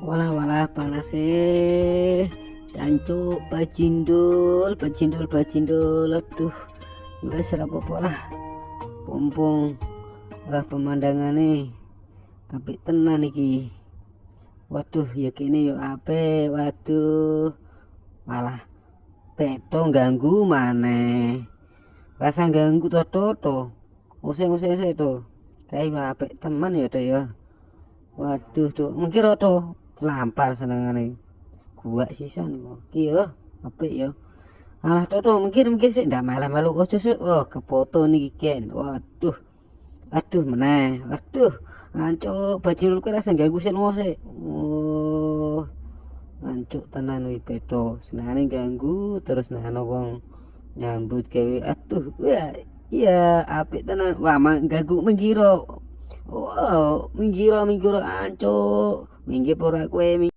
Walah walah panas jancuk bajindul bajindul bajindul. Aduh, wis ora apa-apa lah. Pompong lah pemandangane apik tenan iki. Waduh, ya kene yo apik. Waduh. Malah beto ganggu maneh. Rasa ganggu to. Useng-useng sik to. Kae apik teman ya to ya. Waduh tuh, mungkin to selampar senengane. Gua sisan iki yo, apik yo. Alah to mungkin sik ndak malah-malu ojo sik. Oh, kefoto niki ken. Waduh. Aduh meneh. Waduh. Ancuk bajinul kuwi rasa ganggu sik lunga sik. Oh. Ancuk tenan wi beto. Senengane ganggu terus nek ana wong nyambut gawe. Aduh, ya iya apik tenan. Wah, ganggu menggiro. Wow, minggiro ancuk. Minggir ora kowe